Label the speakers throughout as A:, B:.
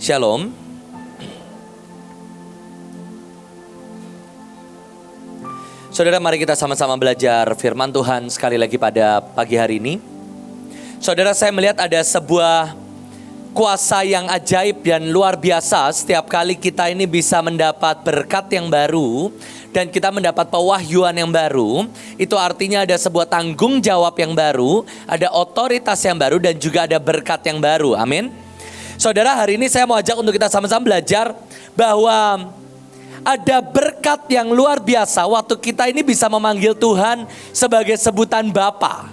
A: Shalom. Saudara, mari kita sama-sama belajar firman Tuhan sekali lagi pada pagi hari ini. Saudara, saya melihat ada sebuah kuasa yang ajaib dan luar biasa setiap kali kita ini bisa mendapat berkat yang baru dan kita mendapat pewahyuan yang baru. Itu artinya ada sebuah tanggung jawab yang baru, ada otoritas yang baru dan juga ada berkat yang baru. Amin. Saudara, hari ini saya mau ajak untuk kita sama-sama belajar bahwa ada berkat yang luar biasa waktu kita ini bisa memanggil Tuhan sebagai sebutan Bapa.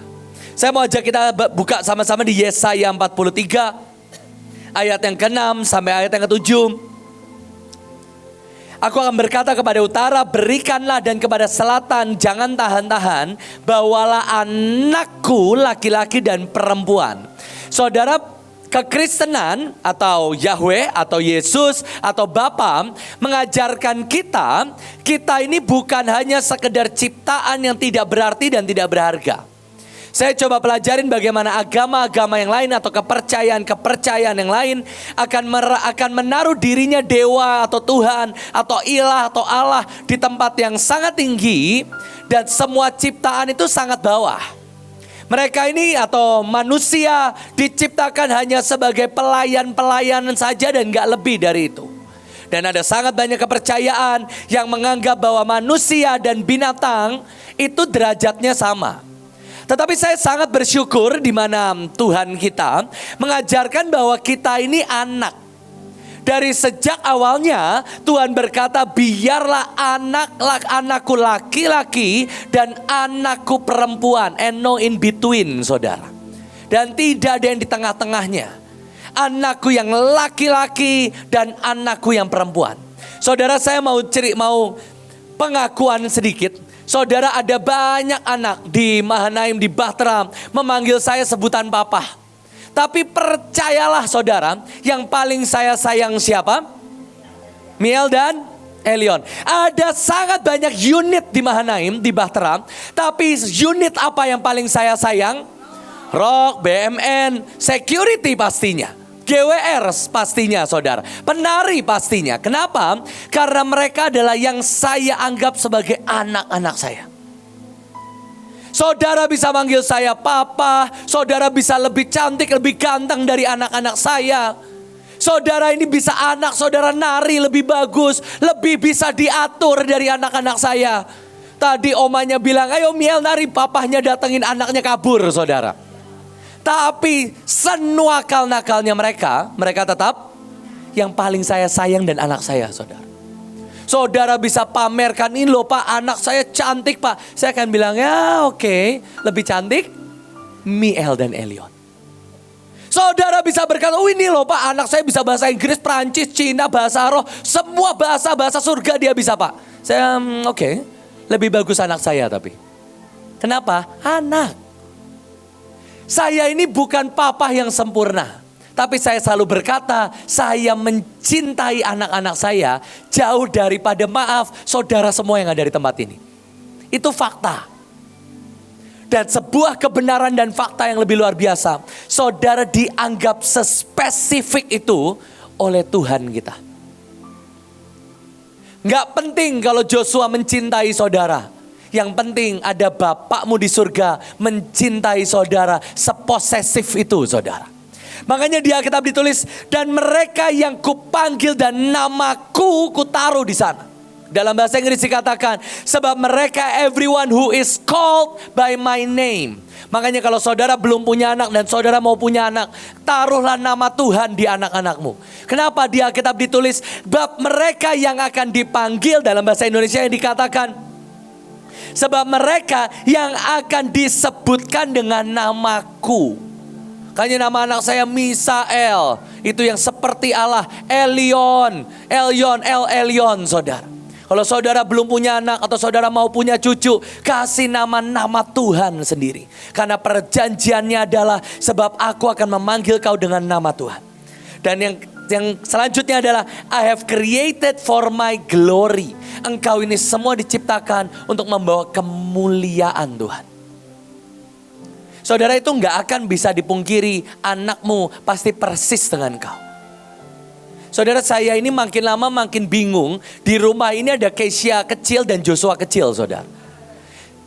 A: Saya mau ajak kita buka sama-sama di Yesaya 43 ayat yang ke-6 sampai ayat yang ke-7. Aku akan berkata kepada utara, berikanlah, dan kepada selatan, jangan tahan-tahan. Bawalah anakku laki-laki dan perempuan. Saudara, kekristenan atau Yahweh atau Yesus atau Bapa mengajarkan kita ini bukan hanya sekedar ciptaan yang tidak berarti dan tidak berharga. Saya coba pelajarin bagaimana agama-agama yang lain atau kepercayaan yang lain akan menaruh dirinya dewa atau Tuhan atau ilah atau Allah di tempat yang sangat tinggi dan semua ciptaan itu sangat bawah. Mereka ini atau manusia diciptakan hanya sebagai pelayan-pelayanan saja dan gak lebih dari itu. Dan ada sangat banyak kepercayaan yang menganggap bahwa manusia dan binatang itu derajatnya sama. Tetapi saya sangat bersyukur di mana Tuhan kita mengajarkan bahwa kita ini anak. Dari sejak awalnya Tuhan berkata, biarlah anakku laki-laki dan anakku perempuan, and no in between, saudara. Dan tidak ada yang di tengah-tengahnya. Anakku yang laki-laki dan anakku yang perempuan. Saudara, saya mau pengakuan sedikit. Saudara, ada banyak anak di Mahanaim, di Bahtera memanggil saya sebutan papa. Tapi percayalah saudara, yang paling saya sayang siapa? Miel dan Elion. Ada sangat banyak unit di Mahanaim, di Bahtera. Tapi unit apa yang paling saya sayang? Rock, BMN, security pastinya. GWR pastinya saudara. Penari pastinya. Kenapa? Karena mereka adalah yang saya anggap sebagai anak-anak saya. Saudara bisa manggil saya papa, saudara bisa lebih cantik, lebih ganteng dari anak-anak saya. Saudara ini bisa anak saudara nari lebih bagus, lebih bisa diatur dari anak-anak saya. Tadi omanya bilang, ayo Miel nari, papahnya datengin anaknya kabur saudara. Tapi senuakal-nakalnya mereka tetap yang paling saya sayang dan anak saya saudara. Saudara bisa pamerkan, ini loh Pak, anak saya cantik Pak. Saya akan bilang, ya oke, lebih cantik Miel dan Elion. Saudara bisa berkata, oh ini loh Pak, anak saya bisa bahasa Inggris, Prancis, Cina, bahasa roh. Semua bahasa surga dia bisa Pak. Saya oke, lebih bagus anak saya tapi. Kenapa? Anak. Saya ini bukan papa yang sempurna. Tapi saya selalu berkata, saya mencintai anak-anak saya jauh daripada saudara semua yang ada di tempat ini. Itu fakta. Dan sebuah kebenaran dan fakta yang lebih luar biasa. Saudara dianggap sespesifik itu oleh Tuhan kita. Gak penting kalau Joshua mencintai saudara. Yang penting ada Bapakmu di surga mencintai saudara seposesif itu saudara. Makanya di Alkitab ditulis, dan mereka yang kupanggil dan namaku kutaruh di sana. Dalam bahasa Inggris dikatakan, sebab mereka everyone who is called by my name. Makanya kalau saudara belum punya anak dan saudara mau punya anak, taruhlah nama Tuhan di anak-anakmu. Kenapa di Alkitab ditulis, bab mereka yang akan dipanggil, dalam bahasa Indonesia yang dikatakan, sebab mereka yang akan disebutkan dengan namaku. Kayaknya nama anak saya Misael, itu yang seperti Allah. Elion, saudara. Kalau saudara belum punya anak atau saudara mau punya cucu, kasih nama-nama Tuhan sendiri. Karena perjanjiannya adalah, sebab aku akan memanggil kau dengan nama Tuhan. Dan yang selanjutnya adalah, I have created for my glory. Engkau ini semua diciptakan untuk membawa kemuliaan Tuhan. Saudara, itu gak akan bisa dipungkiri, anakmu pasti persis dengan kau. Saudara, saya ini makin lama makin bingung. Di rumah ini ada Kesia kecil dan Joshua kecil, saudara.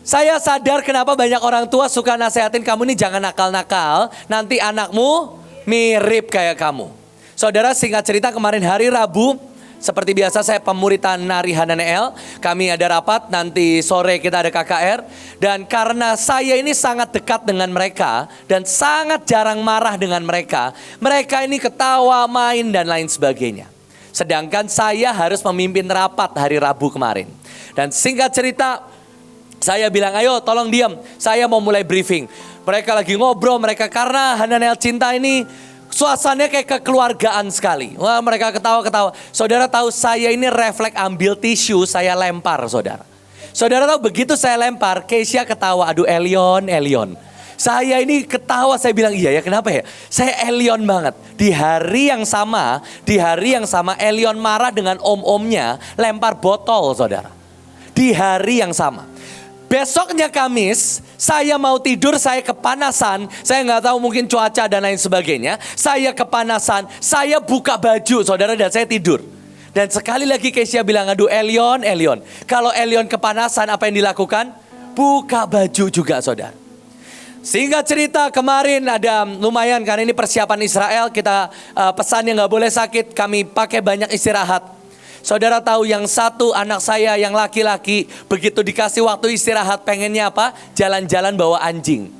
A: Saya sadar kenapa banyak orang tua suka nasehatin kamu ini jangan nakal-nakal. Nanti anakmu mirip kayak kamu. Saudara, singkat cerita kemarin hari Rabu, seperti biasa saya pemuritan Nari Hananel. Kami ada rapat, nanti sore kita ada KKR. Dan karena saya ini sangat dekat dengan mereka dan sangat jarang marah dengan mereka. Mereka ini ketawa, main dan lain sebagainya. Sedangkan saya harus memimpin rapat hari Rabu kemarin. Dan singkat cerita, saya bilang ayo tolong diam, saya mau mulai briefing. Mereka lagi ngobrol, mereka karena Hananel Cinta ini suasananya kayak kekeluargaan sekali. Wah, mereka ketawa-ketawa. Saudara tahu saya ini refleks ambil tisu, saya lempar saudara. Saudara tahu begitu saya lempar, Kesia ketawa, aduh Elion. Saya ini ketawa, saya bilang iya ya kenapa ya? Saya Elion banget. Di hari yang sama Elion marah dengan om-omnya, lempar botol saudara. Di hari yang sama. Besoknya Kamis, saya mau tidur, saya kepanasan. Saya nggak tahu mungkin cuaca dan lain sebagainya. Saya kepanasan, saya buka baju saudara dan saya tidur. Dan sekali lagi Kesia bilang, aduh Elion. Kalau Elion kepanasan apa yang dilakukan? Buka baju juga saudara. Singkat cerita kemarin ada lumayan karena ini persiapan Israel. Kita pesannya nggak boleh sakit, kami pakai banyak istirahat. Saudara tahu yang satu anak saya yang laki-laki begitu dikasih waktu istirahat pengennya apa? Jalan-jalan bawa anjing.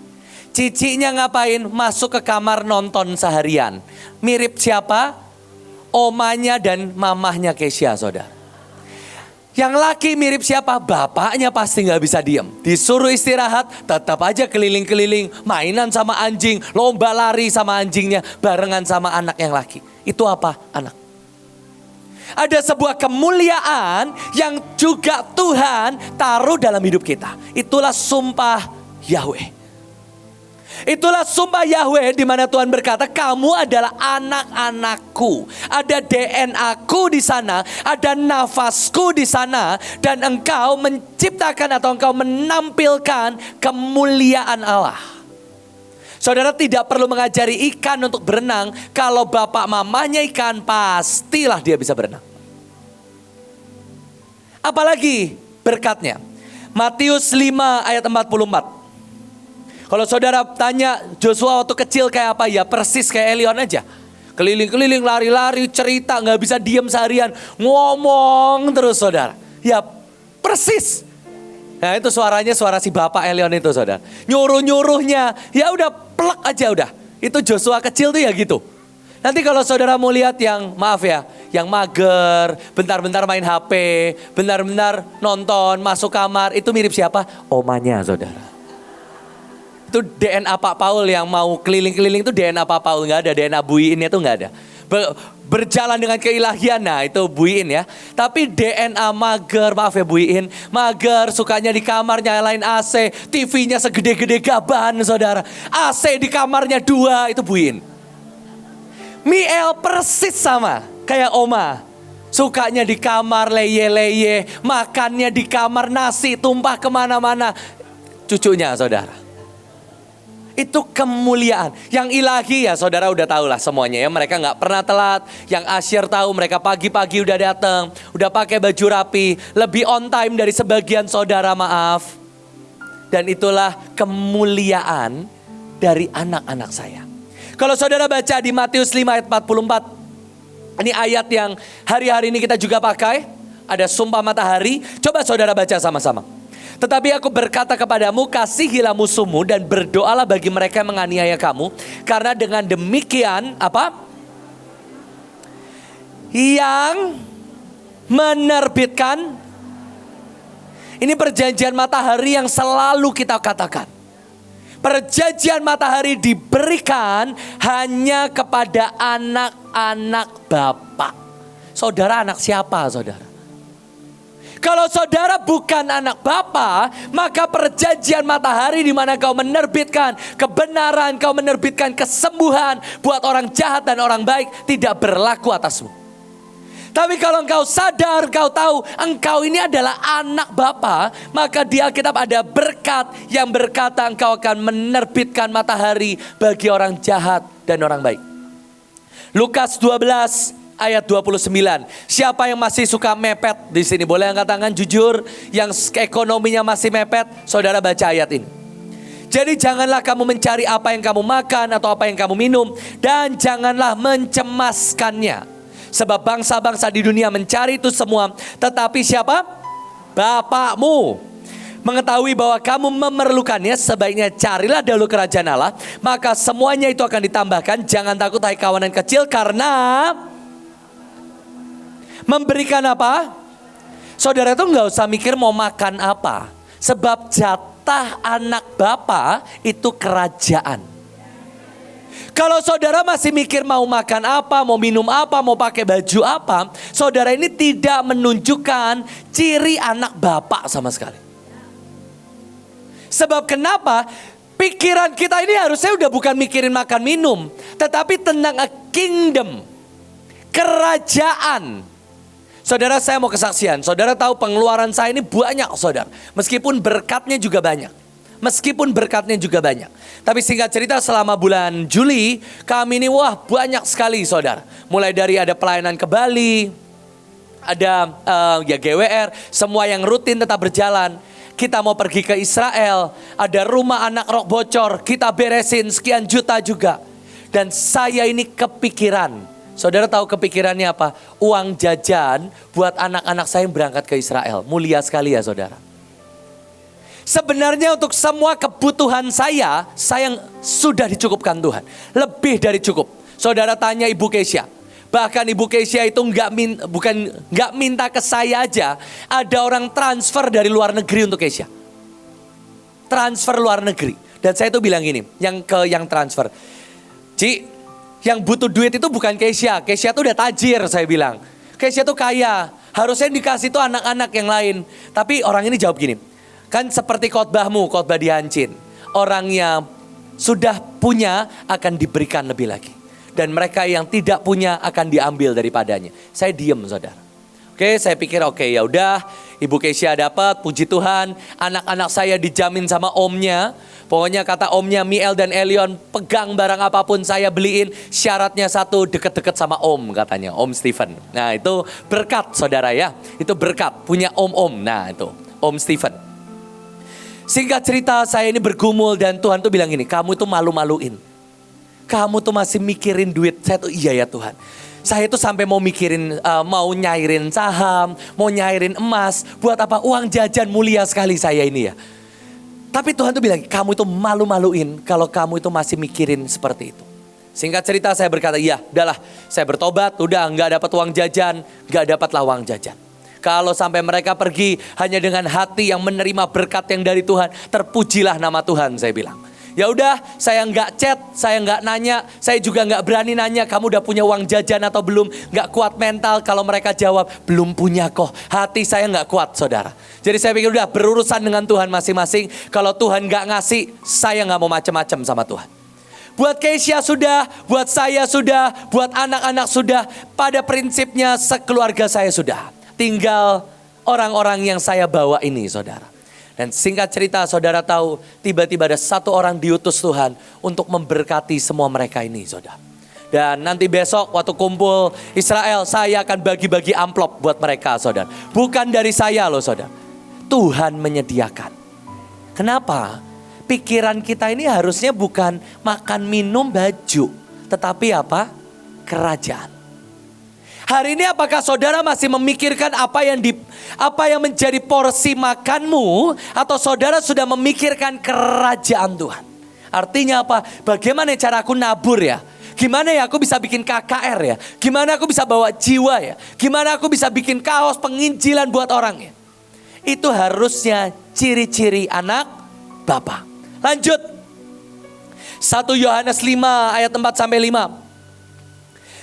A: Cicinya ngapain? Masuk ke kamar nonton seharian. Mirip siapa? Omanya dan mamahnya Kesia saudara. Yang laki mirip siapa? Bapaknya pasti gak bisa diem. Disuruh istirahat tetap aja keliling-keliling. Mainan sama anjing, lomba lari sama anjingnya. Barengan sama anak yang laki. Itu apa? Anak. Ada sebuah kemuliaan yang juga Tuhan taruh dalam hidup kita. Itulah sumpah Yahweh. Itulah sumpah Yahweh di mana Tuhan berkata, kamu adalah anak-anakku. Ada DNA-ku di sana, ada nafasku di sana, dan engkau menciptakan atau engkau menampilkan kemuliaan Allah. Saudara tidak perlu mengajari ikan untuk berenang. Kalau bapak mamanya ikan, pastilah dia bisa berenang. Apalagi berkatnya. Matius 5 ayat 44. Kalau saudara tanya Joshua waktu kecil kayak apa? Ya persis kayak Elion aja. Keliling-keliling, lari-lari, cerita, gak bisa diam seharian. Ngomong terus saudara. Ya persis. Nah itu suaranya suara si bapak Elion itu saudara. Nyuruh-nyuruhnya, ya udah plek aja udah. Itu Joshua kecil tuh ya gitu. Nanti kalau saudara mau lihat yang maaf ya, yang mager, bentar-bentar main HP, bentar-bentar nonton, masuk kamar, itu mirip siapa? Omanya saudara. Itu DNA Pak Paul yang mau keliling-keliling itu DNA Pak Paul, nggak ada DNA Buiinnya itu nggak ada. Berjalan dengan keilahian, nah itu Buiin ya. Tapi DNA mager, maaf ya Buiin, mager sukanya di kamar nyalain AC, TV-nya segede-gede gaban saudara. AC di kamarnya 2 itu Buiin. Miel persis sama kayak Oma. Sukanya di kamar leye-leye, makannya di kamar nasi tumpah kemana-mana. Cucunya saudara. Itu kemuliaan. Yang ilahi ya saudara udah tahu lah semuanya ya. Mereka gak pernah telat. Yang Asyir tahu mereka pagi-pagi udah datang. Udah pakai baju rapi. Lebih on time dari sebagian saudara maaf. Dan itulah kemuliaan dari anak-anak saya. Kalau saudara baca di Matius 5 ayat 44. Ini ayat yang hari-hari ini kita juga pakai. Ada sumpah matahari. Coba saudara baca sama-sama. Tetapi aku berkata kepadamu, kasihilah musuhmu dan berdoalah bagi mereka yang menganiaya kamu. Karena dengan demikian, apa? Yang menerbitkan. Ini perjanjian matahari yang selalu kita katakan. Perjanjian matahari diberikan hanya kepada anak-anak Bapa. Saudara anak siapa saudara? Kalau saudara bukan anak Bapa, maka perjanjian matahari di mana kau menerbitkan kebenaran, kau menerbitkan kesembuhan buat orang jahat dan orang baik tidak berlaku atasmu. Tapi kalau engkau sadar, engkau tahu engkau ini adalah anak Bapa, maka di Alkitab ada berkat yang berkata engkau akan menerbitkan matahari bagi orang jahat dan orang baik. Lukas 12 ayat 29. Siapa yang masih suka mepet di sini? Boleh angkat tangan jujur. Yang ekonominya masih mepet, saudara baca ayat ini. Jadi janganlah kamu mencari apa yang kamu makan atau apa yang kamu minum, dan janganlah mencemaskannya. Sebab bangsa-bangsa di dunia mencari itu semua. Tetapi siapa? Bapakmu mengetahui bahwa kamu memerlukannya. Sebaiknya carilah dahulu kerajaan Allah, maka semuanya itu akan ditambahkan. Jangan takut hai kawanan kecil, karena memberikan apa? Saudara itu gak usah mikir mau makan apa. Sebab jatah anak Bapa itu kerajaan. Kalau saudara masih mikir mau makan apa, mau minum apa, mau pakai baju apa, saudara ini tidak menunjukkan ciri anak Bapa sama sekali. Sebab kenapa? Pikiran kita ini harusnya udah bukan mikirin makan minum, tetapi tentang a kingdom, kerajaan. Saudara, saya mau kesaksian. Saudara tahu pengeluaran saya ini banyak, saudara. Meskipun berkatnya juga banyak. Tapi singkat cerita, selama bulan Juli kami ini banyak sekali, saudara. Mulai dari ada pelayanan ke Bali, ada GWR, semua yang rutin tetap berjalan. Kita mau pergi ke Israel, ada rumah anak roh bocor, kita beresin sekian juta juga. Dan saya ini kepikiran. Saudara tahu kepikirannya apa? Uang jajan buat anak-anak saya yang berangkat ke Israel. Mulia sekali ya saudara. Sebenarnya untuk semua kebutuhan saya sudah dicukupkan Tuhan. Lebih dari cukup. Saudara tanya Ibu Keisha. Bahkan Ibu Keisha itu nggak minta ke saya aja. Ada orang transfer dari luar negeri untuk Keisha. Transfer luar negeri. Dan saya tuh bilang gini, yang transfer. Ci, yang butuh duit itu bukan Keisha. Keisha tuh udah tajir, saya bilang. Keisha tuh kaya. Harusnya dikasih tuh anak-anak yang lain. Tapi orang ini jawab gini. Kan seperti khotbahmu, khotbah di Hancin. Orang yang sudah punya akan diberikan lebih lagi. Dan mereka yang tidak punya akan diambil daripadanya. Saya diem, saudara. Oke, saya pikir ya udah. Ibu Keisha dapat, puji Tuhan. Anak-anak saya dijamin sama omnya. Pokoknya kata omnya Miel dan Elion, pegang barang apapun saya beliin, syaratnya satu, deket-deket sama om katanya, Om Stephen. Nah itu berkat saudara ya, itu berkat, punya om-om, nah itu Om Stephen. Singkat cerita, saya ini bergumul dan Tuhan tuh bilang gini, kamu tuh malu-maluin. Kamu tuh masih mikirin duit. Saya tuh iya ya Tuhan. Saya tuh sampai mau mikirin, mau nyairin saham, mau nyairin emas. Buat apa? Uang jajan mulia sekali saya ini ya. Tapi Tuhan tuh bilang, kamu itu malu-maluin kalau kamu itu masih mikirin seperti itu. Singkat cerita saya berkata, iya udahlah saya bertobat, udah gak dapat uang jajan, gak dapatlah uang jajan. Kalau sampai mereka pergi hanya dengan hati yang menerima berkat yang dari Tuhan, terpujilah nama Tuhan, saya bilang. Ya udah, saya nggak chat, saya nggak nanya, saya juga nggak berani nanya kamu udah punya uang jajan atau belum. Nggak kuat mental kalau mereka jawab belum punya kok. Hati saya nggak kuat, saudara. Jadi saya pikir udah berurusan dengan Tuhan masing-masing. Kalau Tuhan nggak ngasih, saya nggak mau macam-macam sama Tuhan. Buat Keisha sudah, buat saya sudah, buat anak-anak sudah. Pada prinsipnya sekeluarga saya sudah. Tinggal orang-orang yang saya bawa ini, saudara. Dan singkat cerita saudara tahu, tiba-tiba ada satu orang diutus Tuhan untuk memberkati semua mereka ini, saudara. Dan nanti besok waktu kumpul Israel, saya akan bagi-bagi amplop buat mereka, saudara. Bukan dari saya loh, saudara. Tuhan menyediakan. Kenapa? Pikiran kita ini harusnya bukan makan, minum, baju. Tetapi apa? Kerajaan. Hari ini apakah saudara masih memikirkan apa yang menjadi porsi makanmu, atau saudara sudah memikirkan kerajaan Tuhan? Artinya apa? Bagaimana cara aku nabur ya? Gimana ya aku bisa bikin KKR ya? Gimana aku bisa bawa jiwa ya? Gimana aku bisa bikin kaos penginjilan buat orang ya? Itu harusnya ciri-ciri anak Bapa. Lanjut. 1 Yohanes 5 ayat 4-5.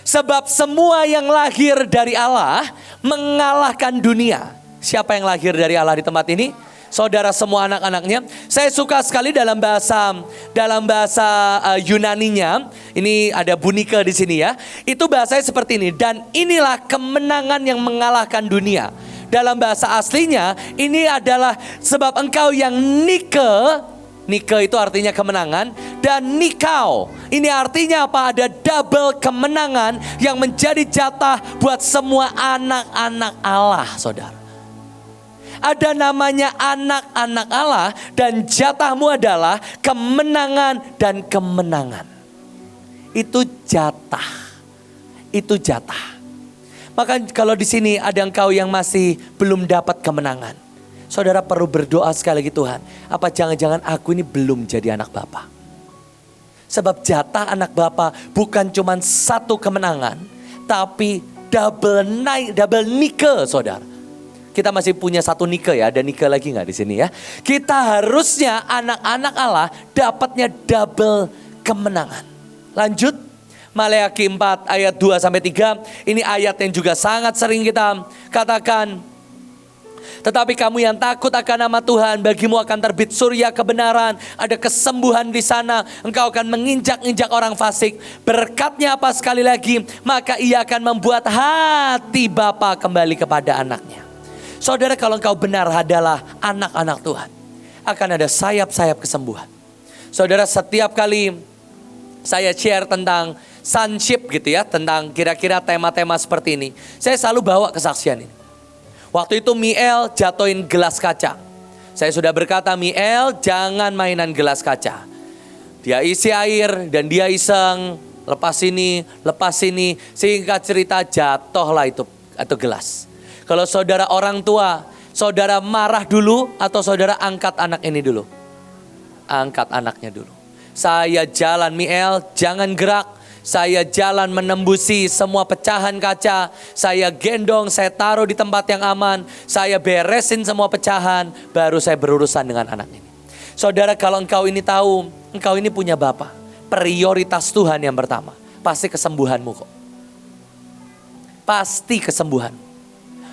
A: Sebab semua yang lahir dari Allah mengalahkan dunia. Siapa yang lahir dari Allah di tempat ini? Saudara semua anak-anaknya. Saya suka sekali dalam bahasa Yunaninya. Ini ada bunike di sini ya. Itu bahasanya seperti ini. Dan inilah kemenangan yang mengalahkan dunia. Dalam bahasa aslinya ini adalah sebab engkau yang Nike itu artinya kemenangan. dan nikau. Ini artinya apa? Ada double kemenangan yang menjadi jatah buat semua anak-anak Allah, saudara. Ada namanya anak-anak Allah dan jatahmu adalah kemenangan dan kemenangan. Itu jatah. Itu jatah. Maka kalau di sini ada engkau yang masih belum dapat kemenangan, saudara perlu berdoa sekali lagi, Tuhan, apa jangan-jangan aku ini belum jadi anak Bapa? Sebab jatah anak Bapa bukan cuma satu kemenangan, tapi double nike, saudara. Kita masih punya satu nike ya, ada nike lagi nggak di sini ya? Kita harusnya anak-anak Allah dapatnya double kemenangan. Lanjut. Maleakhi 4 ayat 2-3, ini ayat yang juga sangat sering kita katakan. Tetapi kamu yang takut akan nama Tuhan, bagimu akan terbit surya kebenaran, ada kesembuhan di sana, engkau akan menginjak-injak orang fasik. Berkatnya apa sekali lagi? Maka ia akan membuat hati Bapa kembali kepada anaknya. Saudara, kalau engkau benar adalah anak-anak Tuhan, akan ada sayap-sayap kesembuhan. Saudara, setiap kali saya share tentang sonship gitu ya, tentang kira-kira tema-tema seperti ini, saya selalu bawa kesaksian ini. Waktu itu Miel jatuhin gelas kaca. Saya sudah berkata, Miel jangan mainan gelas kaca. Dia isi air dan dia iseng, lepas ini, singkat cerita jatuhlah itu atau gelas. Kalau saudara orang tua, saudara marah dulu atau saudara angkat anak ini dulu? Angkat anaknya dulu. Saya jalan, Miel jangan gerak. Saya jalan menembusi semua pecahan kaca. Saya gendong, saya taruh di tempat yang aman. Saya beresin semua pecahan. Baru saya berurusan dengan anak ini. Saudara, kalau engkau ini tahu, engkau ini punya Bapa. Prioritas Tuhan yang pertama, pasti kesembuhanmu kok. Pasti kesembuhan.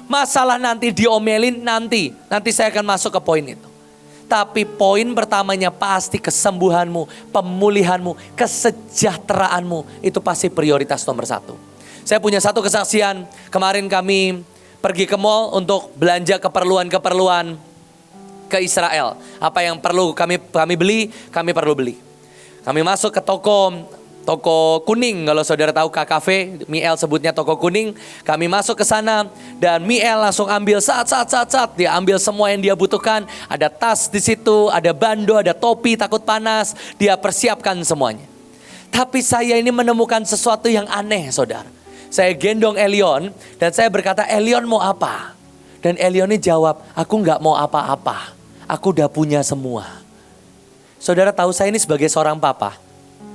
A: Masalah nanti diomelin nanti saya akan masuk ke poin itu. Tapi poin pertamanya pasti kesembuhanmu, pemulihanmu, kesejahteraanmu. Itu pasti prioritas nomor satu. Saya punya satu kesaksian. Kemarin kami pergi ke mall untuk belanja keperluan-keperluan ke Israel. Apa yang perlu kami beli, kami perlu beli. Kami masuk ke toko kuning, kalau saudara tahu KKV, Miel sebutnya toko kuning. Kami masuk ke sana dan Miel langsung ambil saat. Dia ambil semua yang dia butuhkan. Ada tas di situ, ada bando, ada topi takut panas. Dia persiapkan semuanya. Tapi saya ini menemukan sesuatu yang aneh, saudara. Saya gendong Elion dan saya berkata, Elion mau apa? Dan Elion ini jawab, aku nggak mau apa-apa. Aku udah punya semua. Saudara tahu saya ini sebagai seorang papa.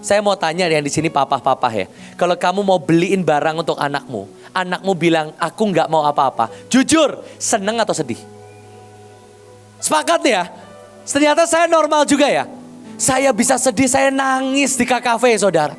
A: Saya mau tanya yang di sini papa-papa ya. Kalau kamu mau beliin barang untuk anakmu bilang aku nggak mau apa-apa. Jujur, seneng atau sedih? Sepakat ya? Ternyata saya normal juga ya. Saya bisa sedih, saya nangis di KKV, saudara.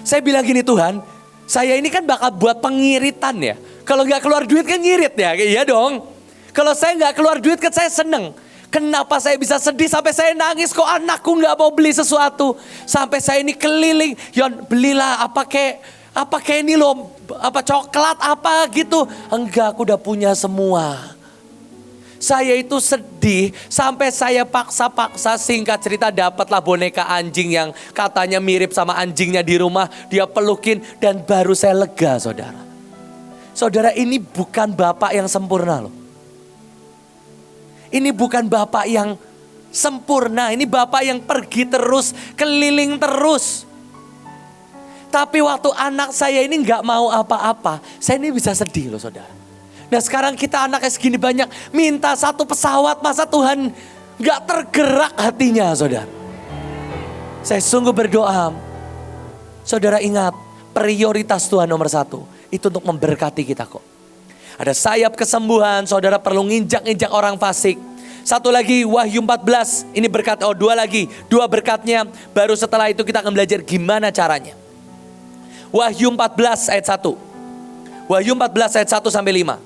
A: Saya bilang gini, Tuhan, saya ini kan bakal buat pengiritan ya. Kalau nggak keluar duit kan ngirit ya, iya dong. Kalau saya nggak keluar duit kan saya seneng. Kenapa saya bisa sedih sampai saya nangis kok anakku nggak mau beli sesuatu. Sampai saya ini keliling, Yon belilah apa kayak ini loh, apa coklat apa gitu. Enggak, aku udah punya semua. Saya itu sedih sampai saya paksa singkat cerita dapatlah boneka anjing yang katanya mirip sama anjingnya di rumah. Dia pelukin dan baru saya lega, saudara. Saudara, ini bukan Bapak yang sempurna loh. Ini bukan Bapak yang sempurna, ini Bapak yang pergi terus, keliling terus. Tapi waktu anak saya ini gak mau apa-apa, saya ini bisa sedih loh, saudara. Nah sekarang kita anaknya segini banyak, minta satu pesawat, masa Tuhan gak tergerak hatinya, saudara. Saya sungguh berdoa, saudara ingat, prioritas Tuhan nomor satu, itu untuk memberkati kita kok. Ada sayap kesembuhan, saudara perlu nginjak-injak orang fasik. Satu lagi Wahyu 14, ini berkat, dua berkatnya. Baru setelah itu kita akan belajar gimana caranya. Wahyu 14 ayat 1. Wahyu 14 ayat 1 sampai 5.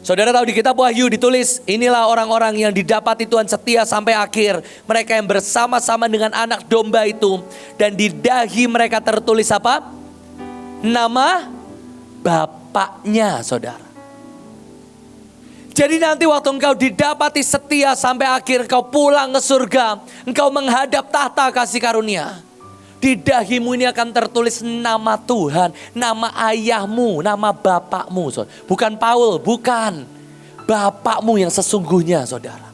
A: Saudara tahu di kitab Wahyu ditulis, inilah orang-orang yang didapati Tuhan setia sampai akhir. Mereka yang bersama-sama dengan anak domba itu. Dan di dahi mereka tertulis apa? Nama Bapaknya, saudara. Jadi nanti waktu engkau didapati setia sampai akhir engkau pulang ke surga, engkau menghadap tahta kasih karunia. Di dahimu ini akan tertulis nama Tuhan, nama ayahmu, nama bapakmu. Bukan Paul, bukan. Bapakmu yang sesungguhnya, saudara.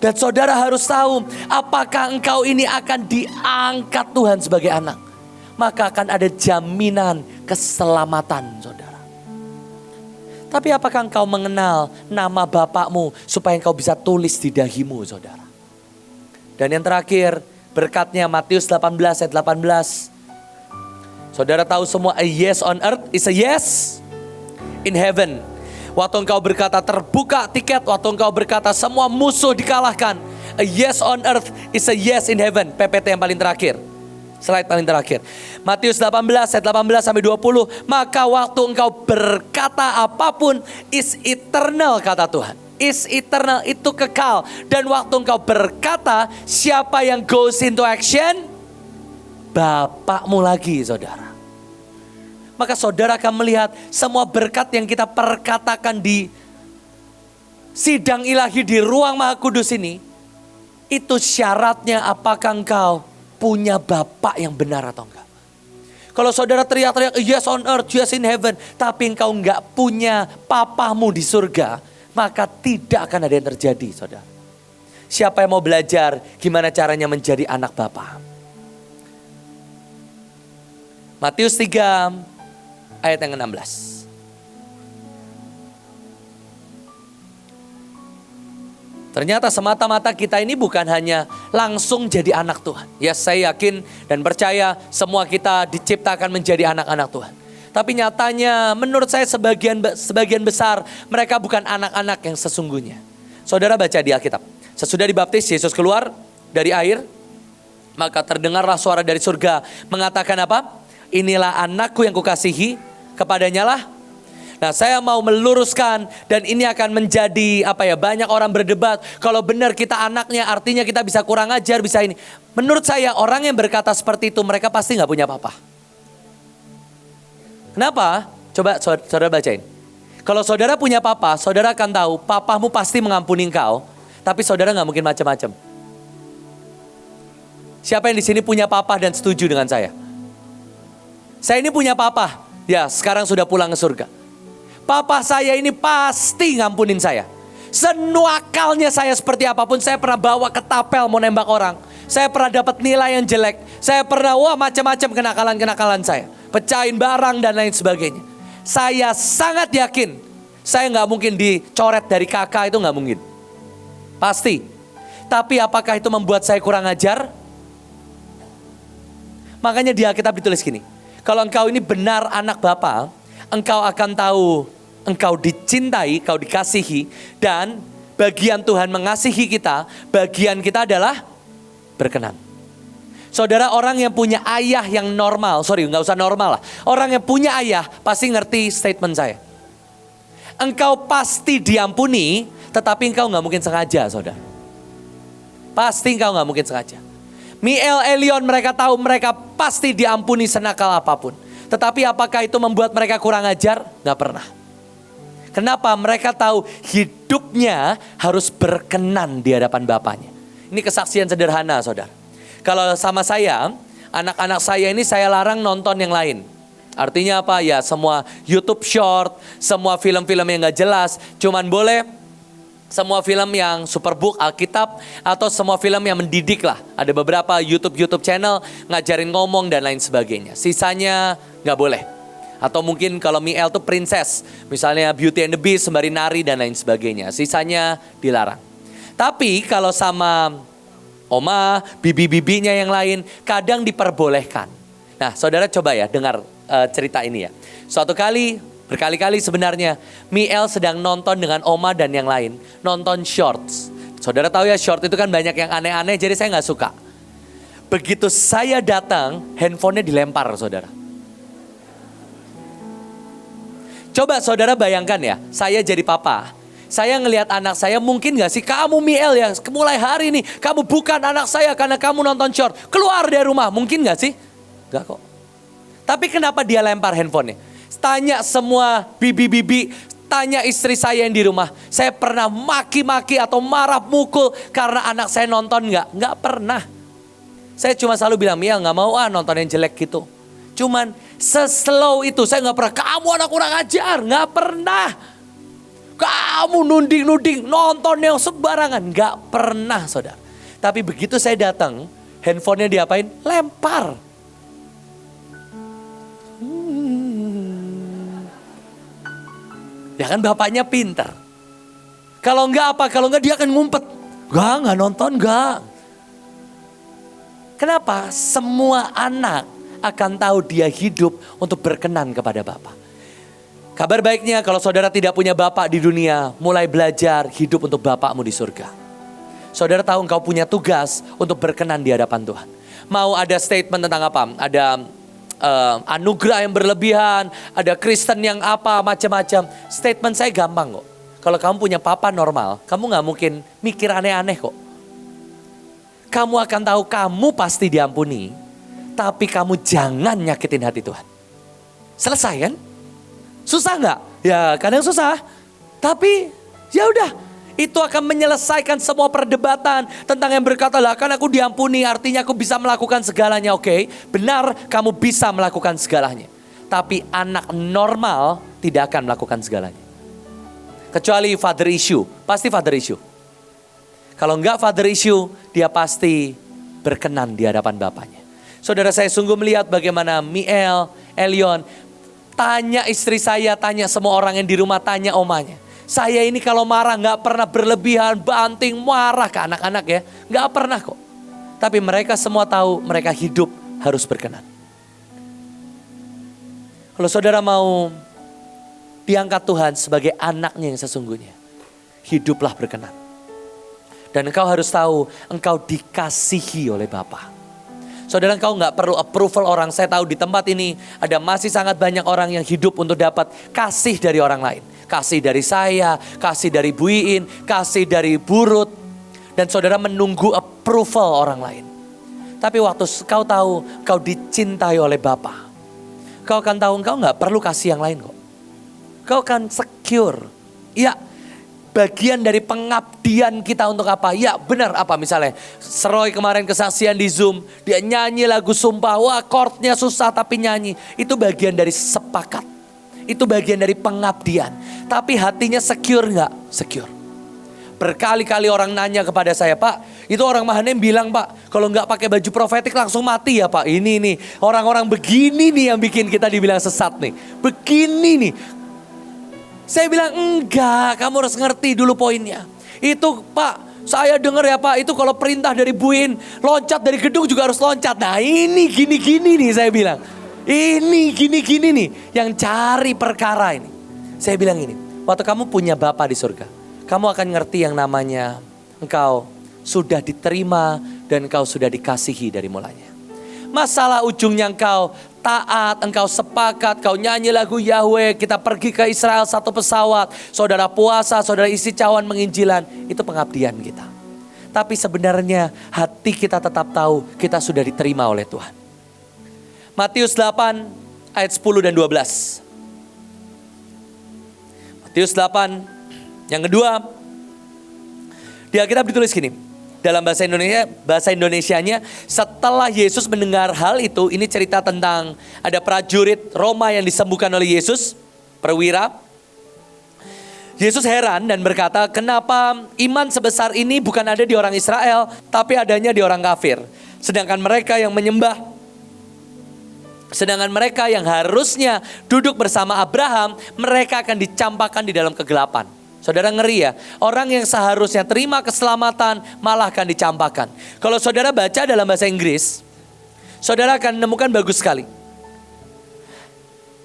A: Dan saudara harus tahu, apakah engkau ini akan diangkat Tuhan sebagai anak. Maka akan ada jaminan keselamatan, saudara. Tapi apakah engkau mengenal nama bapakmu supaya engkau bisa tulis di dahimu, saudara. Dan yang terakhir, berkatnya Matius 18 ayat 18. Saudara tahu semua, a yes on earth is a yes in heaven. Waktu engkau berkata terbuka tiket, waktu engkau berkata semua musuh dikalahkan, a yes on earth is a yes in heaven. PPT yang paling terakhir. Slide paling terakhir. Matius 18 ayat 18 sampai 20. Maka waktu engkau berkata apapun is eternal, kata Tuhan. Is eternal, itu kekal. Dan waktu engkau berkata siapa yang goes into action? Bapakmu lagi, saudara. Maka saudara akan melihat semua berkat yang kita perkatakan di sidang ilahi di ruang Maha Kudus ini. Itu syaratnya apakah engkau punya Bapak yang benar atau enggak. Kalau saudara teriak-teriak yes on earth, yes in heaven, tapi engkau enggak punya papamu di surga, maka tidak akan ada yang terjadi, saudara. Siapa yang mau belajar gimana caranya menjadi anak Bapa? Matius 3 ayat yang ke-16. Ternyata semata-mata kita ini bukan hanya langsung jadi anak Tuhan. Ya, saya yakin dan percaya semua kita diciptakan menjadi anak-anak Tuhan. Tapi nyatanya menurut saya sebagian besar mereka bukan anak-anak yang sesungguhnya. Saudara baca di Alkitab. Sesudah dibaptis Yesus keluar dari air, maka terdengarlah suara dari surga mengatakan apa? Inilah anakku yang kukasihi, kepadanya lah. Nah, saya mau meluruskan dan ini akan menjadi banyak orang berdebat. Kalau benar kita anaknya artinya kita bisa kurang ajar, bisa ini. Menurut saya orang yang berkata seperti itu mereka pasti gak punya papa. Kenapa? Coba saudara bacain. Kalau saudara punya papa, saudara akan tahu papamu pasti mengampuni engkau. Tapi saudara gak mungkin macam-macam. Siapa yang di sini punya papa dan setuju dengan saya? Saya ini punya papa. Ya, sekarang sudah pulang ke surga. Papa saya ini pasti ngampunin saya. Senuakalnya saya seperti apapun, saya pernah bawa ke tapel mau nembak orang. Saya pernah dapat nilai yang jelek. Saya pernah macam-macam kenakalan saya. Pecahin barang dan lain sebagainya. Saya sangat yakin, saya gak mungkin dicoret dari kakak, itu gak mungkin. Pasti. Tapi apakah itu membuat saya kurang ajar? Makanya di Alkitab ditulis gini. Kalau engkau ini benar anak Bapa, engkau akan tahu engkau dicintai, engkau dikasihi. Dan bagian Tuhan mengasihi kita, bagian kita adalah berkenan. Saudara, orang yang punya ayah yang normal, gak usah normal lah. Orang yang punya ayah pasti ngerti statement saya. Engkau pasti diampuni, tetapi engkau gak mungkin sengaja, saudara. Pasti engkau gak mungkin sengaja. Miel, Elion mereka tahu mereka pasti diampuni senakal apapun. Tetapi apakah itu membuat mereka kurang ajar? Gak pernah. Kenapa? Mereka tahu hidupnya harus berkenan di hadapan Bapaknya. Ini kesaksian sederhana, saudara. Kalau sama saya, anak-anak saya ini saya larang nonton yang lain. Artinya apa? Ya semua YouTube short, semua film-film yang gak jelas. Cuman boleh semua film yang Superbook, Alkitab, atau semua film yang mendidik lah. Ada beberapa YouTube channel ngajarin ngomong dan lain sebagainya. Sisanya gak boleh. Atau mungkin kalau Miel tuh princess, misalnya Beauty and the Beast, sembari nari dan lain sebagainya. Sisanya dilarang. Tapi kalau sama oma, bibi-bibinya yang lain, kadang diperbolehkan. Nah, saudara coba ya dengar cerita ini ya. Suatu kali, berkali-kali sebenarnya, Miel sedang nonton dengan oma dan yang lain. Nonton shorts. Saudara tahu ya, short itu kan banyak yang aneh-aneh, jadi saya gak suka. Begitu saya datang, handphonenya dilempar, saudara. Coba saudara bayangkan ya, saya jadi papa. Saya ngelihat anak saya, mungkin gak sih kamu Miel ya, mulai hari ini kamu bukan anak saya karena kamu nonton short. Keluar dari rumah, mungkin gak sih? Gak kok. Tapi kenapa dia lempar handphonenya? Tanya semua bibi-bibi, Tanya istri saya yang di rumah, saya pernah maki-maki atau marah mukul karena anak saya nonton nggak? Nggak pernah. Saya cuma selalu bilang, ya nggak mau nonton yang jelek gitu. Cuman seslow itu saya nggak pernah, kamu anak kurang ajar, nggak pernah. Kamu nuding-nuding, nonton yang sembarangan, nggak pernah saudara. Tapi begitu saya datang, handphonenya diapain? Lempar. Ya kan bapaknya pinter. Kalau enggak apa? Kalau enggak dia akan ngumpet. Enggak nonton, enggak. Kenapa? Semua anak akan tahu dia hidup untuk berkenan kepada Bapa. Kabar baiknya kalau saudara tidak punya Bapak di dunia, mulai belajar hidup untuk Bapakmu di surga. Saudara tahu engkau punya tugas untuk berkenan di hadapan Tuhan. Mau ada statement tentang apa? Ada anugerah yang berlebihan, ada Kristen yang apa, macam-macam. Statement saya gampang kok. Kalau kamu punya papa normal, kamu gak mungkin mikir aneh-aneh kok. Kamu akan tahu kamu pasti diampuni, tapi kamu jangan nyakitin hati Tuhan. Selesai kan? Susah gak? Ya kadang susah, tapi ya udah. Itu akan menyelesaikan semua perdebatan tentang yang berkata, lah kan aku diampuni artinya aku bisa melakukan segalanya. Oke, benar kamu bisa melakukan segalanya. Tapi anak normal tidak akan melakukan segalanya. Kecuali father issue, pasti father issue. Kalau enggak father issue, dia pasti berkenan di hadapan bapaknya. Saudara, saya sungguh melihat bagaimana Miel, Elion, tanya istri saya, tanya semua orang yang di rumah, tanya omanya. Saya ini kalau marah gak pernah berlebihan, banting, marah ke anak-anak ya. Gak pernah kok. Tapi mereka semua tahu mereka hidup harus berkenan. Kalau saudara mau diangkat Tuhan sebagai anaknya yang sesungguhnya, hiduplah berkenan. Dan engkau harus tahu engkau dikasihi oleh Bapa. Saudara, engkau gak perlu approval orang. Saya tahu di tempat ini ada masih sangat banyak orang yang hidup untuk dapat kasih dari orang lain. Kasih dari saya, kasih dari Bu Iin, kasih dari Bu Ruth. Dan saudara menunggu approval orang lain. Tapi waktu kau tahu kau dicintai oleh Bapa, kau akan tahu engkau gak perlu kasih yang lain kok. Kau akan secure. Ya, bagian dari pengabdian kita untuk apa? Ya benar apa misalnya. Seroy kemarin kesaksian di Zoom, dia nyanyi lagu sumpah. Wah chordnya susah tapi nyanyi. Itu bagian dari sepakat. Itu bagian dari pengabdian. Tapi hatinya secure gak? Secure. Berkali-kali orang nanya kepada saya, Pak, itu orang Mahanem bilang, Pak, kalau gak pakai baju profetik langsung mati ya Pak. Ini nih, orang-orang begini nih yang bikin kita dibilang sesat nih. Begini nih. Saya bilang enggak, kamu harus ngerti dulu poinnya. Itu Pak, saya dengar ya Pak, itu kalau perintah dari Bu Iin, loncat dari gedung juga harus loncat. Nah ini gini-gini nih saya bilang. Ini gini-gini nih yang cari perkara ini. Saya bilang ini, waktu kamu punya Bapa di surga, kamu akan ngerti yang namanya engkau sudah diterima dan engkau sudah dikasihi dari mulanya. Masalah ujungnya engkau taat, engkau sepakat, kau nyanyi lagu Yahweh, kita pergi ke Israel satu pesawat, saudara puasa, saudara isi cawan menginjilan, itu pengabdian kita. Tapi sebenarnya hati kita tetap tahu kita sudah diterima oleh Tuhan. Matius 8 ayat 10 dan 12. Matius 8 yang kedua, di Alkitab ditulis gini. Dalam bahasa Indonesianya, setelah Yesus mendengar hal itu, ini cerita tentang ada prajurit Roma yang disembuhkan oleh Yesus, perwira. Yesus heran dan berkata, kenapa iman sebesar ini bukan ada di orang Israel, tapi adanya di orang kafir. Sedangkan mereka yang harusnya duduk bersama Abraham, mereka akan dicampakkan di dalam kegelapan. Saudara ngeri ya, orang yang seharusnya terima keselamatan malah akan dicampakkan. Kalau saudara baca dalam bahasa Inggris, saudara akan menemukan bagus sekali.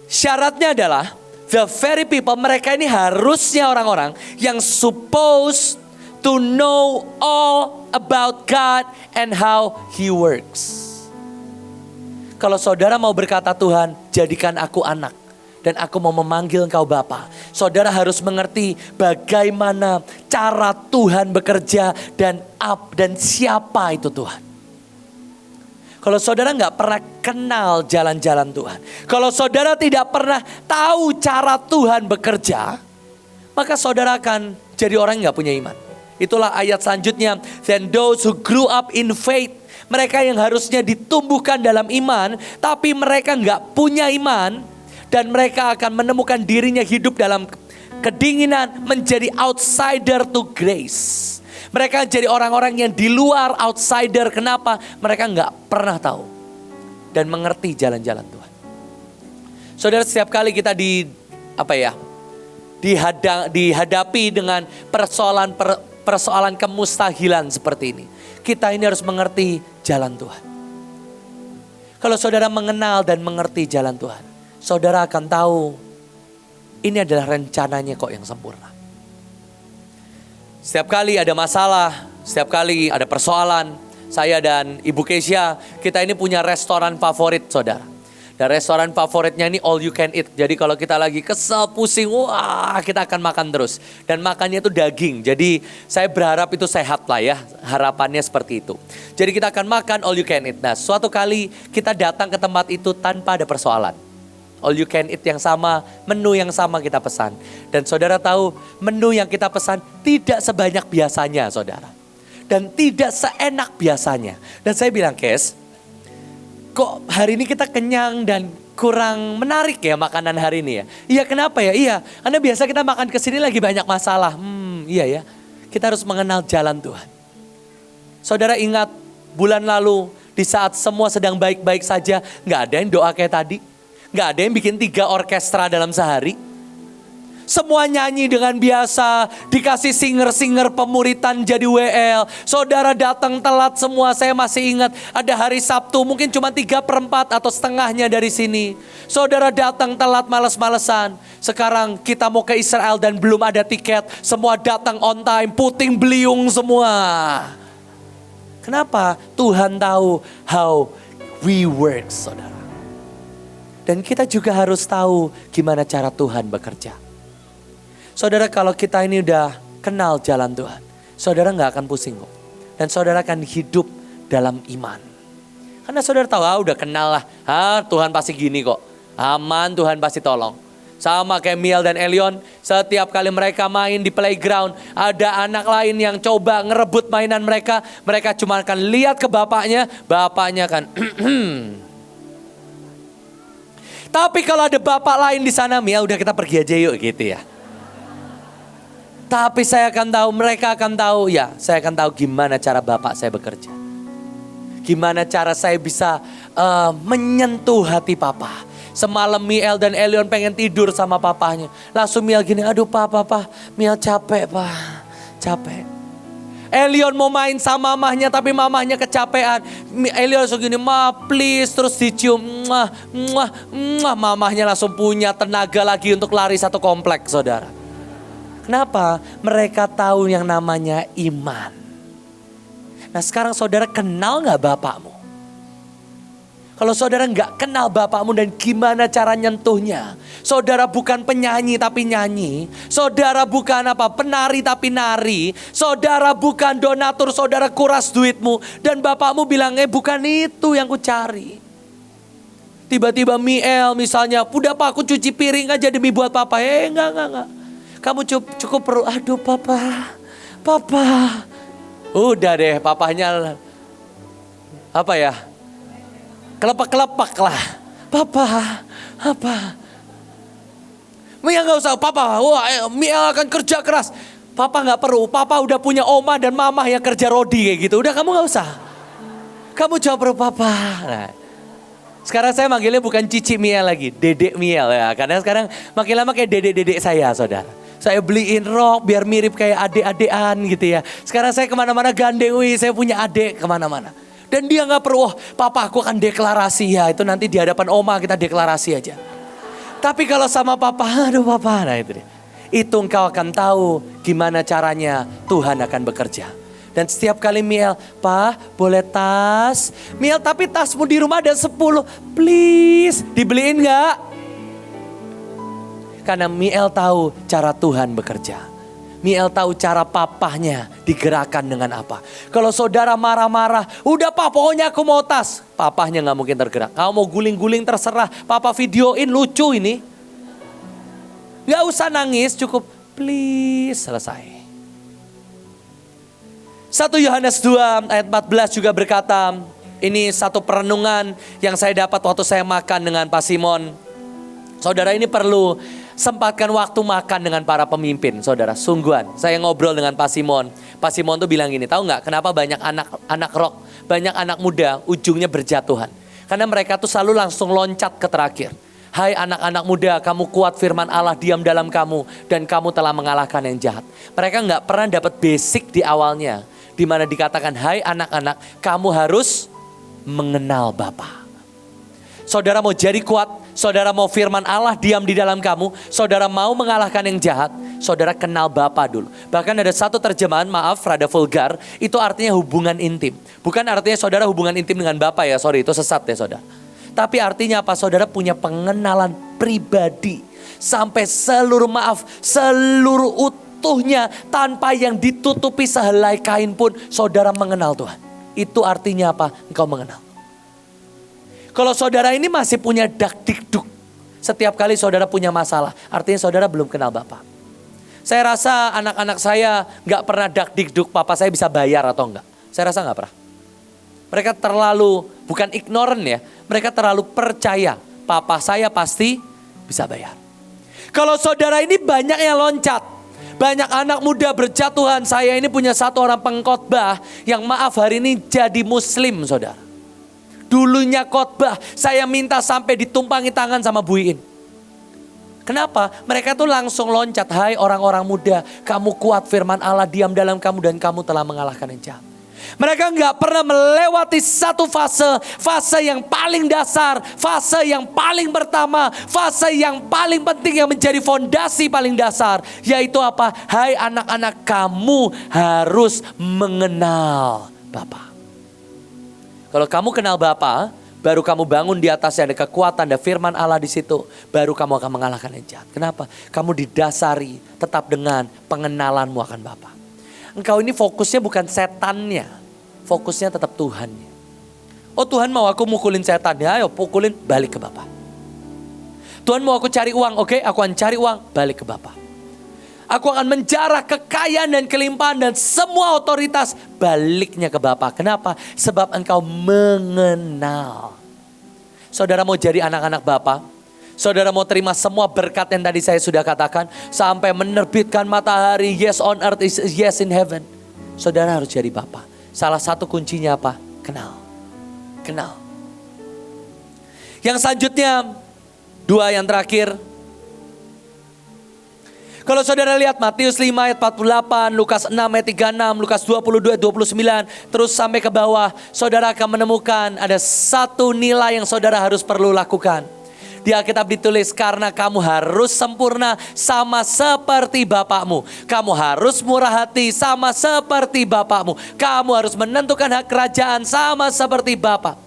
A: Syaratnya adalah, the very people, mereka ini harusnya orang-orang yang supposed to know all about God and how He works. Kalau saudara mau berkata, Tuhan jadikan aku anak dan aku mau memanggil engkau Bapa, saudara harus mengerti bagaimana cara Tuhan bekerja dan siapa itu Tuhan. Kalau saudara gak pernah kenal jalan-jalan Tuhan, kalau saudara tidak pernah tahu cara Tuhan bekerja, maka saudara akan jadi orang yang gak punya iman. Itulah ayat selanjutnya. Then those who grew up in faith. Mereka yang harusnya ditumbuhkan dalam iman, tapi mereka gak punya iman. Dan mereka akan menemukan dirinya hidup dalam kedinginan, menjadi outsider to grace. Mereka jadi orang-orang yang di luar, outsider. Kenapa? Mereka gak pernah tahu dan mengerti jalan-jalan Tuhan. Saudara, setiap kali kita dihadapi dengan persoalan kemustahilan seperti ini, kita ini harus mengerti jalan Tuhan. Kalau saudara mengenal dan mengerti jalan Tuhan, saudara akan tahu ini adalah rencananya kok yang sempurna. Setiap kali ada masalah, setiap kali ada persoalan, saya dan Ibu Kesia, kita ini punya restoran favorit saudara. Dan restoran favoritnya ini all you can eat. Jadi kalau kita lagi kesel, pusing, wah kita akan makan terus. Dan makannya itu daging. Jadi saya berharap itu sehat lah ya. Harapannya seperti itu. Jadi kita akan makan all you can eat. Nah, suatu kali kita datang ke tempat itu tanpa ada persoalan. All you can eat yang sama, menu yang sama kita pesan. Dan saudara tahu menu yang kita pesan tidak sebanyak biasanya saudara. Dan tidak seenak biasanya. Dan saya bilang, Kes, kok hari ini kita kenyang dan kurang menarik ya makanan hari ini ya? Iya, kenapa ya? Iya, karena biasa kita makan kesini lagi banyak masalah. Iya ya, kita harus mengenal jalan Tuhan. Saudara ingat bulan lalu di saat semua sedang baik-baik saja, gak ada yang doa kayak tadi. Gak ada yang bikin 3 orkestra dalam sehari. Semua nyanyi dengan biasa, dikasih singer-singer pemuritan jadi WL. Saudara datang telat semua, saya masih ingat ada hari Sabtu mungkin cuma 3/4 atau setengahnya dari sini. Saudara datang telat males-malesan. Sekarang kita mau ke Israel dan belum ada tiket. Semua datang on time, puting beliung semua. Kenapa? Tuhan tahu how we work saudara. Dan kita juga harus tahu gimana cara Tuhan bekerja. Saudara, kalau kita ini udah kenal jalan Tuhan, saudara gak akan pusing kok. Dan saudara akan hidup dalam iman. Karena saudara tahu, udah kenal lah. Tuhan pasti gini kok. Aman, Tuhan pasti tolong. Sama kayak Miel dan Elion, setiap kali mereka main di playground, ada anak lain yang coba ngerebut mainan mereka. Mereka cuma akan lihat ke bapaknya akan Tapi kalau ada bapak lain di sana, Mia udah kita pergi aja yuk gitu ya. Tapi saya akan tahu, mereka akan tahu ya, saya akan tahu gimana cara bapak saya bekerja. Gimana cara saya bisa menyentuh hati papa. Semalam Miel dan Elion pengen tidur sama papanya. Langsung Miel gini, aduh papa, Miel capek pak, capek. Elion mau main sama mamahnya tapi mamahnya kecapean. Elion langsung gini, ma please, terus dicium. Mamahnya langsung punya tenaga lagi untuk lari satu komplek saudara. Kenapa? Mereka tahu yang namanya iman. Nah sekarang saudara kenal gak bapakmu? Kalau saudara gak kenal bapakmu dan gimana cara nyentuhnya. Saudara bukan penyanyi tapi nyanyi. Saudara bukan penari tapi nari. Saudara bukan donatur, saudara kuras duitmu. Dan bapakmu bilang, bukan itu yang ku cari. Tiba-tiba Miel misalnya, udah pak aku cuci piring aja demi buat papa. Enggak. Kamu cukup perlu, aduh papa. Udah deh papahnya, kelepak-kelepak lah. Papa. Mia gak usah, papa, Mia akan kerja keras. Papa gak perlu, papa udah punya oma dan mama yang kerja rodi kayak gitu. Udah kamu gak usah. Kamu cuma perlu papa. Nah, sekarang saya manggilnya bukan Cici Mia lagi, Dedek Mia ya. Karena sekarang makin lama kayak dedek-dedek saya saudara. Saya beliin rok biar mirip kayak adik-adekan gitu ya. Sekarang saya kemana-mana gandeng, saya punya adik kemana-mana. Dan dia gak perlu, papa aku akan deklarasi ya. Itu nanti di hadapan oma kita deklarasi aja. Tapi kalau sama papa, aduh papa, nah itu deh. Itu engkau akan tahu gimana caranya Tuhan akan bekerja. Dan setiap kali Miel, Pak boleh tas? Miel tapi tasmu di rumah ada 10, please dibeliin gak? Karena Miel tahu cara Tuhan bekerja. Miel tahu cara papahnya digerakkan dengan apa. Kalau saudara marah-marah, udah pak pokoknya aku mau tas. Papahnya gak mungkin tergerak. Kamu mau guling-guling terserah. Papa videoin lucu ini. Gak usah nangis, cukup please selesai. 1 Yohanes 2 ayat 14 juga berkata, ini satu perenungan yang saya dapat waktu saya makan dengan Pak Simon. Saudara, ini perlu sempatkan waktu makan dengan para pemimpin, saudara. Sungguhan, saya ngobrol dengan Pak Simon. Pak Simon tuh bilang gini, tahu nggak kenapa banyak anak rock, banyak anak muda ujungnya berjatuhan? Karena mereka tuh selalu langsung loncat ke terakhir. Hai anak-anak muda, kamu kuat, firman Allah diam dalam kamu dan kamu telah mengalahkan yang jahat. Mereka nggak pernah dapat basic di awalnya, di mana dikatakan, hai anak-anak, kamu harus mengenal Bapa. Saudara mau jadi kuat, saudara mau firman Allah diam di dalam kamu, saudara mau mengalahkan yang jahat, saudara kenal Bapa dulu. Bahkan ada satu terjemahan, maaf rada vulgar, itu artinya hubungan intim. Bukan artinya saudara hubungan intim dengan Bapa ya, sorry itu sesat ya saudara. Tapi artinya apa? Saudara punya pengenalan pribadi sampai seluruh utuhnya tanpa yang ditutupi sehelai kain pun saudara mengenal Tuhan. Itu artinya apa? Engkau mengenal. Kalau saudara ini masih punya dak-dikduk, setiap kali saudara punya masalah, artinya saudara belum kenal Bapa. Saya rasa anak-anak saya gak pernah dak-dikduk, papa saya bisa bayar atau enggak. Saya rasa gak pernah. Mereka terlalu, bukan ignorant ya, mereka terlalu percaya, papa saya pasti bisa bayar. Kalau saudara ini banyak yang loncat, banyak anak muda berjatuhan. Saya ini punya satu orang pengkhotbah yang maaf hari ini jadi muslim saudara. Dulunya khotbah, saya minta sampai ditumpangi tangan sama Bu Iin. Kenapa? Mereka tuh langsung loncat. Hai orang-orang muda, kamu kuat, firman Allah diam dalam kamu dan kamu telah mengalahkan yang jahat. Mereka nggak pernah melewati satu fase yang paling dasar, fase yang paling pertama, fase yang paling penting yang menjadi fondasi paling dasar. Yaitu apa? Hai anak-anak, kamu harus mengenal Bapa. Kalau kamu kenal Bapa, baru kamu bangun di atasnya, ada kekuatan, ada firman Allah di situ, baru kamu akan mengalahkan yang jahat. Kenapa? Kamu didasari tetap dengan pengenalanmu akan Bapa. Engkau ini fokusnya bukan setannya, fokusnya tetap Tuhannya. Oh Tuhan mau aku mukulin setannya, ayo pukulin, balik ke Bapa. Tuhan mau aku cari uang, oke, aku akan cari uang, balik ke Bapa. Aku akan menjarah kekayaan dan kelimpahan dan semua otoritas, baliknya ke Bapa. Kenapa? Sebab engkau mengenal. Saudara mau jadi anak-anak Bapa? Saudara mau terima semua berkat yang tadi saya sudah katakan, sampai menerbitkan matahari, yes on earth is yes in heaven. Saudara harus jadi Bapa. Salah satu kuncinya apa? Kenal. Kenal. Yang selanjutnya, dua yang terakhir. Kalau saudara lihat Matius 5 ayat 48, Lukas 6 ayat 36, Lukas 22 ayat 29, terus sampai ke bawah, saudara akan menemukan ada satu nilai yang saudara harus perlu lakukan. Di Alkitab ditulis, karena kamu harus sempurna sama seperti Bapakmu. Kamu harus murah hati sama seperti Bapakmu. Kamu harus menentukan hak kerajaan sama seperti Bapa.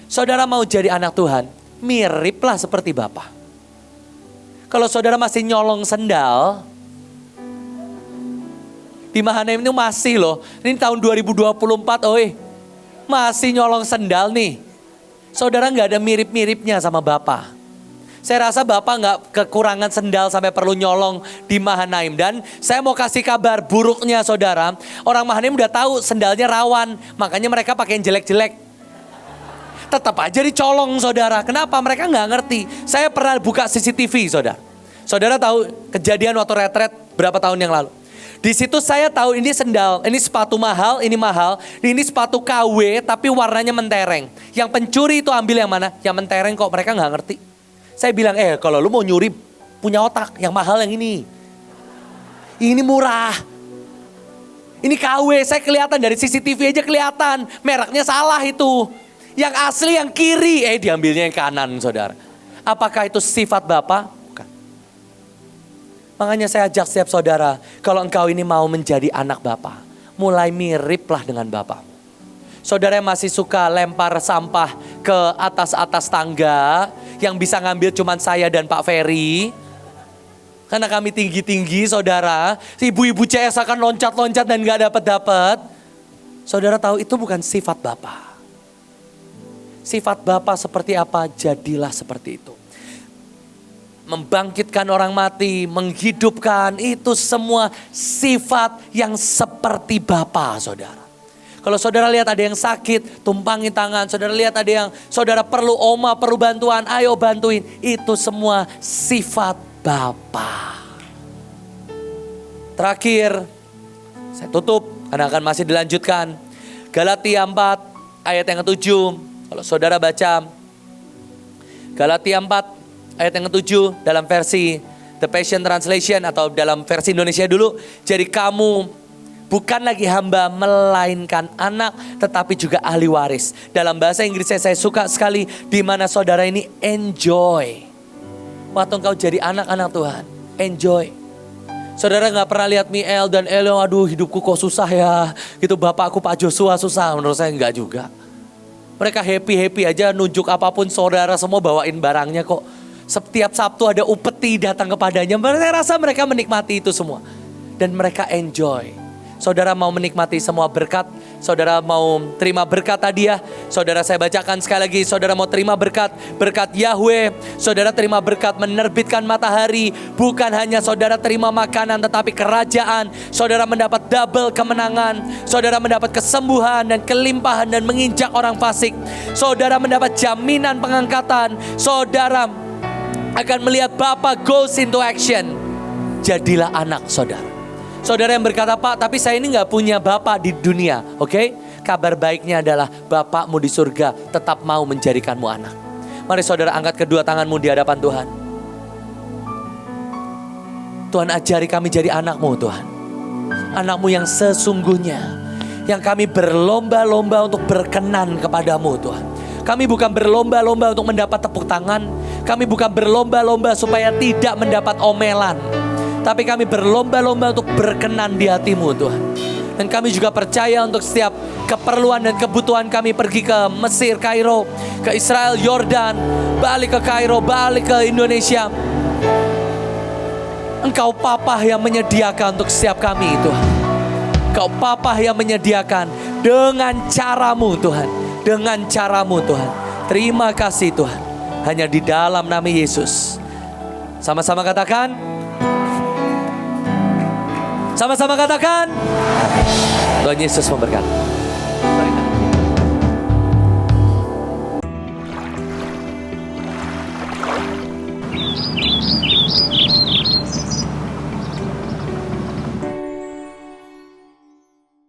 A: Saudara mau jadi anak Tuhan, miriplah seperti Bapa. Kalau saudara masih nyolong sendal, di Mahanaim itu masih loh. Ini tahun 2024, masih nyolong sendal nih. Saudara gak ada mirip-miripnya sama Bapa. Saya rasa Bapak gak kekurangan sendal sampai perlu nyolong di Mahanaim. Dan saya mau kasih kabar buruknya saudara. Orang Mahanaim udah tahu sendalnya rawan, makanya mereka pakai yang jelek-jelek. Tetap aja dicolong saudara. Kenapa? Mereka gak ngerti. Saya pernah buka CCTV saudara. Saudara tahu kejadian waktu retret berapa tahun yang lalu. Di situ saya tahu ini sendal, ini sepatu mahal, ini sepatu KW tapi warnanya mentereng. Yang pencuri itu ambil yang mana? Yang mentereng kok, mereka gak ngerti. Saya bilang, kalau lu mau nyuri punya otak, yang mahal yang ini. Ini murah. Ini KW, saya kelihatan dari CCTV aja kelihatan. Mereknya salah itu. Yang asli yang kiri, diambilnya yang kanan saudara. Apakah itu sifat Bapa? Bukan. Makanya saya ajak setiap saudara, kalau engkau ini mau menjadi anak Bapa, mulai miriplah dengan Bapa. Saudara yang masih suka lempar sampah ke atas tangga, yang bisa ngambil cuman saya dan Pak Ferry. Karena kami tinggi-tinggi saudara, ibu-ibu CS akan loncat-loncat dan gak dapat-dapat. Saudara tahu itu bukan sifat Bapa. Sifat Bapa seperti apa, jadilah seperti itu. membangkitkan orang mati, menghidupkan, itu semua sifat yang seperti Bapa, saudara. Kalau saudara lihat ada yang sakit, tumpangi tangan. Saudara lihat ada yang saudara perlu oma, perlu bantuan, ayo bantuin. Itu semua sifat Bapa. Terakhir, saya tutup karena akan masih dilanjutkan. Galatia 4 ayat yang ke-7. Kalau saudara baca Galatia 4 ayat yang ke-7 dalam versi The Passion Translation atau dalam versi Indonesia dulu. Jadi kamu bukan lagi hamba melainkan anak, tetapi juga ahli waris. Dalam bahasa Inggrisnya saya suka sekali, di mana saudara ini enjoy. Waktu engkau jadi anak-anak Tuhan, enjoy. Saudara gak pernah lihat Miel dan Elio, aduh hidupku kok susah ya. Gitu bapakku Pak Joshua susah, menurut saya enggak juga. Mereka happy-happy aja, nunjuk apapun saudara semua bawain barangnya kok. Setiap Sabtu ada upeti datang kepadanya. Saya rasa mereka menikmati itu semua. Dan mereka enjoy. Saudara mau menikmati semua berkat, saudara mau terima berkat hadiah, saudara saya bacakan sekali lagi, saudara mau terima berkat Yahweh, saudara terima berkat menerbitkan matahari, bukan hanya saudara terima makanan tetapi kerajaan, saudara mendapat double kemenangan, saudara mendapat kesembuhan dan kelimpahan dan menginjak orang fasik, saudara mendapat jaminan pengangkatan, saudara akan melihat Bapa goes into action. Jadilah anak saudara. Saudara yang berkata, Pak, tapi saya ini gak punya Bapak di dunia, oke? Kabar baiknya adalah Bapakmu di surga tetap mau menjadikanmu anak. Mari saudara angkat kedua tanganmu di hadapan Tuhan. Tuhan ajari kami jadi anakmu Tuhan. Anakmu yang sesungguhnya. Yang kami berlomba-lomba untuk berkenan kepadamu Tuhan. Kami bukan berlomba-lomba untuk mendapat tepuk tangan. Kami bukan berlomba-lomba supaya tidak mendapat omelan. Tapi kami berlomba-lomba untuk berkenan di hatimu Tuhan. Dan kami juga percaya untuk setiap keperluan dan kebutuhan kami pergi ke Mesir, Kairo, ke Israel, Yordan, balik ke Kairo, balik ke Indonesia. Engkau Papa yang menyediakan untuk setiap kami Tuhan. Engkau Papa yang menyediakan dengan caramu Tuhan. Dengan caramu Tuhan. Terima kasih Tuhan. Hanya di dalam nama Yesus. Sama-sama katakan. Sama-sama katakan. Tuhan Yesus memberkati.